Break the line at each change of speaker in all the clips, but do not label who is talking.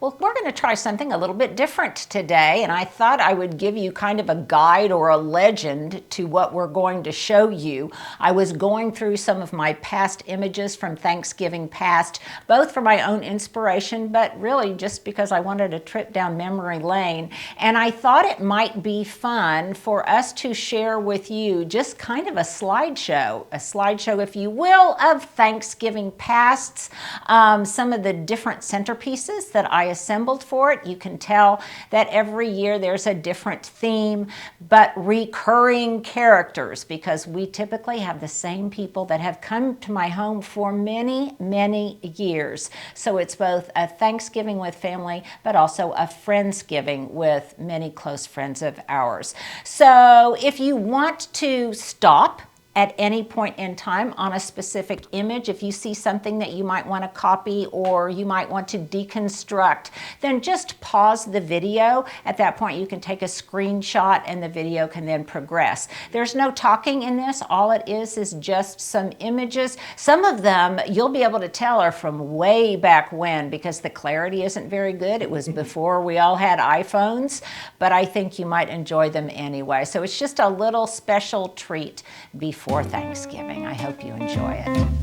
Well, we're going to try something a little bit different today, and I thought I would give you kind of a guide or a legend to what we're going to show you. I was going through some of my past images from Thanksgiving past, both for my own inspiration, but really just because I wanted a trip down memory lane, and I thought it might be fun for us to share with you just kind of a slideshow, if you will, of Thanksgiving pasts, some of the different centerpieces that I assembled for it. You can tell that every year there's a different theme, but recurring characters, because we typically have the same people that have come to my home for many, many years. So it's both a Thanksgiving with family, but also a Friendsgiving with many close friends of ours. So if you want to stop at any point in time on a specific image, if you see something that you might want to copy or you might want to deconstruct, then just pause the video. At that point, you can take a screenshot and the video can then progress. There's no talking in this. All it is just some images. Some of them you'll be able to tell are from way back when, because the clarity isn't very good. It was before we all had iPhones, but I think you might enjoy them anyway. So it's just a little special treat before Thanksgiving. I hope you enjoy it.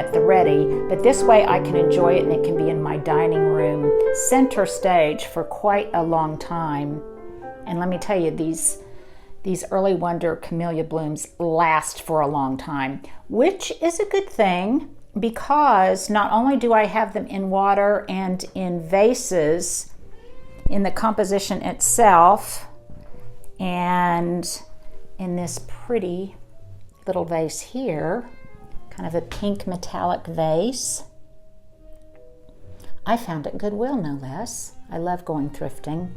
at the ready, but this way I can enjoy it and it can be in my dining room center stage for quite a long time. And let me tell you, these early wonder camellia blooms last for a long time, which is a good thing because not only do I have them in water and in vases in the composition itself and in this pretty little vase here, kind of a pink metallic vase. I found at Goodwill, no less. I love going thrifting.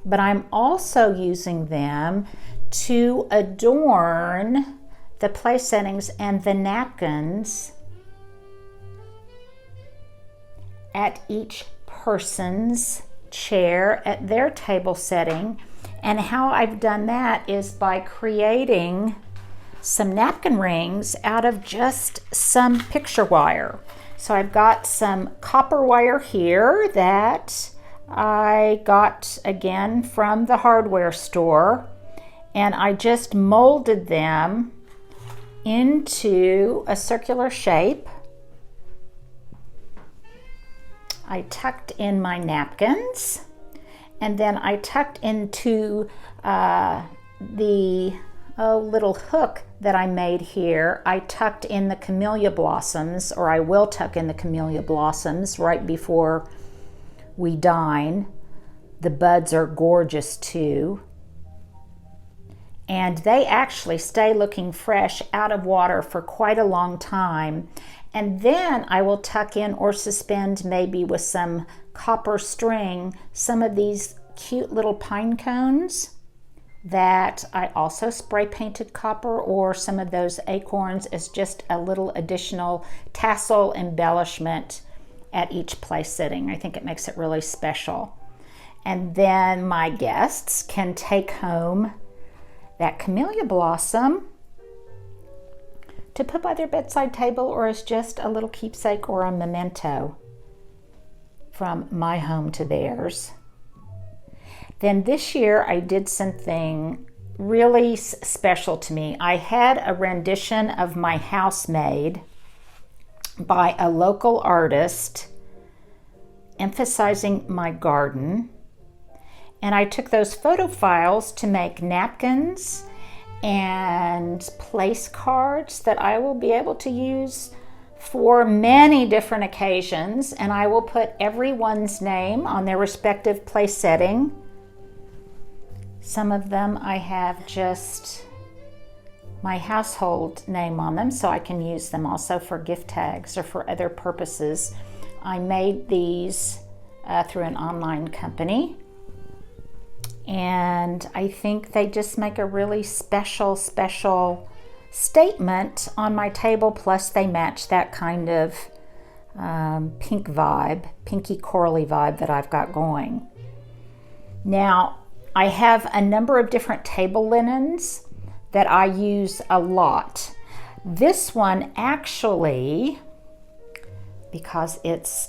But I'm also using them to adorn the place settings and the napkins at each person's chair at their table setting. And how I've done that is by creating some napkin rings out of just some picture wire. So I've got some copper wire here that I got again from the hardware store, and I just molded them into a circular shape. I tucked in my napkins, and then I tucked into the little hook that I made here. I tucked in the camellia blossoms, or I will tuck in the camellia blossoms right before we dine. The buds are gorgeous too. And they actually stay looking fresh out of water for quite a long time. And then I will tuck in or suspend maybe with some copper string some of these cute little pine cones that I also spray painted copper, or some of those acorns as just a little additional tassel embellishment at each place sitting. I think it makes it really special. And then my guests can take home that camellia blossom to put by their bedside table, or as just a little keepsake or a memento from my home to theirs. Then this year I did something really special to me. I had a rendition of my house made by a local artist emphasizing my garden. And I took those photo files to make napkins and place cards that I will be able to use for many different occasions. And I will put everyone's name on their respective place setting. Some of them I have just my household name on them, so I can use them also for gift tags or for other purposes. I made these through an online company, and I think they just make a really special statement on my table, plus they match that kind of pink vibe, pinky corally vibe that I've got going. Now, I have a number of different table linens that I use a lot. This one actually, because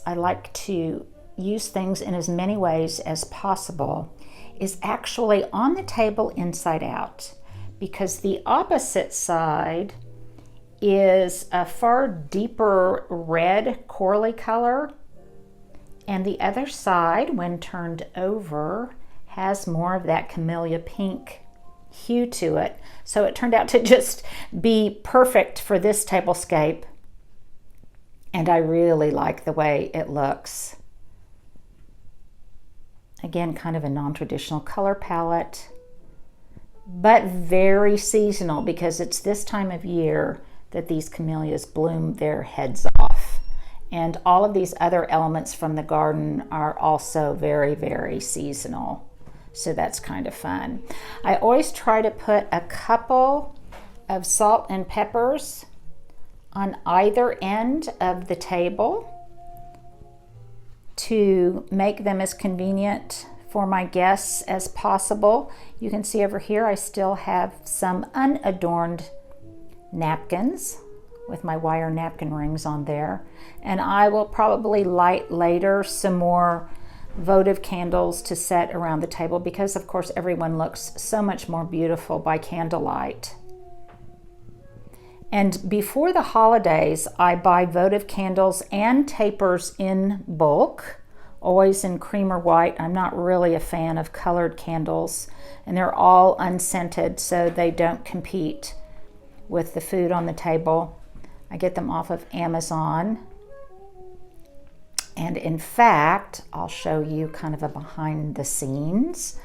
I like to use things in as many ways as possible, is actually on the table inside out, because the opposite side is a far deeper red corally color, and the other side, when turned over, has more of that camellia pink hue to it. So it turned out to just be perfect for this tablescape, and I really like the way it looks. Again, kind of a non-traditional color palette, but very seasonal, because it's this time of year that these camellias bloom their heads off. And all of these other elements from the garden are also very, very seasonal. So that's kind of fun. I always try to put a couple of salt and peppers on either end of the table to make them as convenient for my guests as possible. You can see over here I still have some unadorned napkins with my wire napkin rings on there. And I will probably light later some more votive candles to set around the table, because of course everyone looks so much more beautiful by candlelight. And before the holidays, I buy votive candles and tapers in bulk, always in cream or white. I'm not really a fan of colored candles, and they're all unscented, so they don't compete with the food on the table. I get them off of Amazon. And in fact, I'll show you kind of a behind the scenes.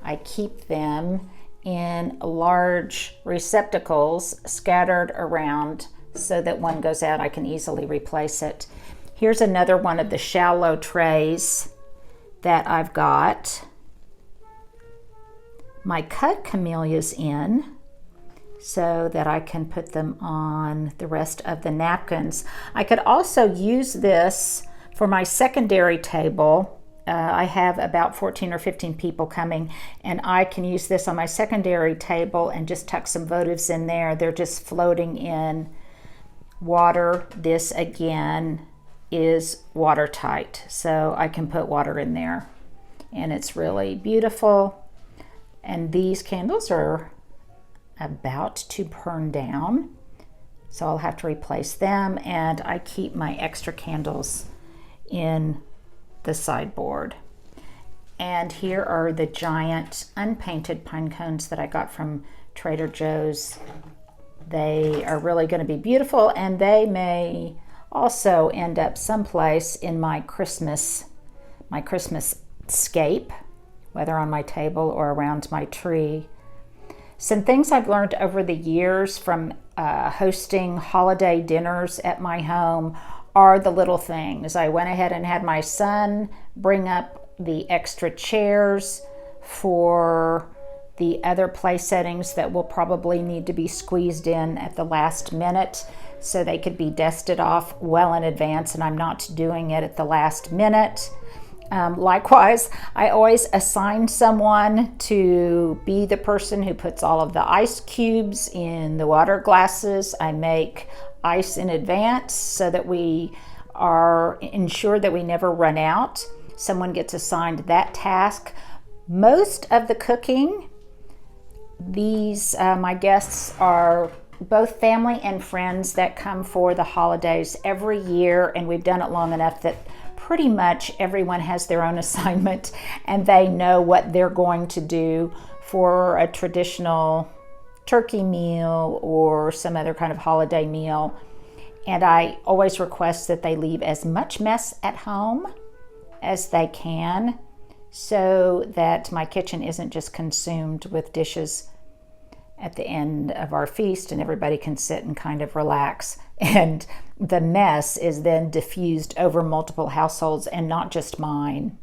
I keep them in large receptacles scattered around so that one goes out, I can easily replace it. Here's another one of the shallow trays that I've got my cut camellias in so that I can put them on the rest of the napkins. I could also use this for my secondary table. I have about 14 or 15 people coming, and I can use this on my secondary table and just tuck some votives in there. They're just floating in water. This again is watertight, so I can put water in there, and it's really beautiful. And these candles are about to burn down, so I'll have to replace them, and I keep my extra candles in the sideboard. And here are the giant unpainted pine cones that I got from Trader Joe's. They are really going to be beautiful, and they may also end up someplace in my Christmas scape, whether on my table or around my tree. Some things I've learned over the years from hosting holiday dinners at my home are the little things. I went ahead and had my son bring up the extra chairs for the other place settings that will probably need to be squeezed in at the last minute, so they could be dusted off well in advance, and I'm not doing it at the last minute. Likewise, I always assign someone to be the person who puts all of the ice cubes in the water glasses. I make ice in advance so that we are ensured that we never run out. Someone gets assigned that task. Most of the cooking, these my guests are both family and friends that come for the holidays every year, and we've done it long enough that pretty much everyone has their own assignment, and they know what they're going to do for a traditional turkey meal or some other kind of holiday meal. And I always request that they leave as much mess at home as they can, so that my kitchen isn't just consumed with dishes at the end of our feast and everybody can sit and kind of relax. And the mess is then diffused over multiple households and not just mine.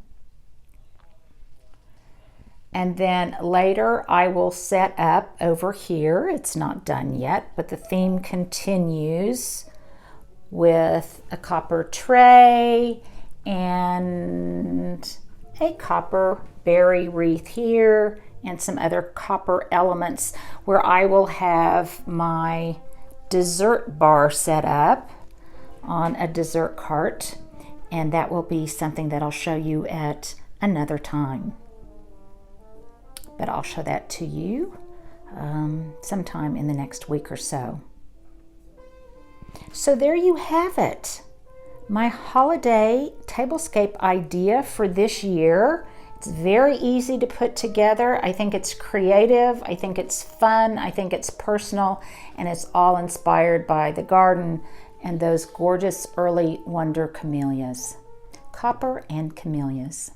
And then later I will set up over here. It's not done yet, but the theme continues with a copper tray and a copper berry wreath here and some other copper elements, where I will have my dessert bar set up on a dessert cart, and that will be something that I'll show you at another time. But I'll show that to you sometime in the next week or so. So there you have it. My holiday tablescape idea for this year. It's very easy to put together. I think it's creative. I think it's fun. I think it's personal. And it's all inspired by the garden and those gorgeous early wonder camellias. Copper and camellias.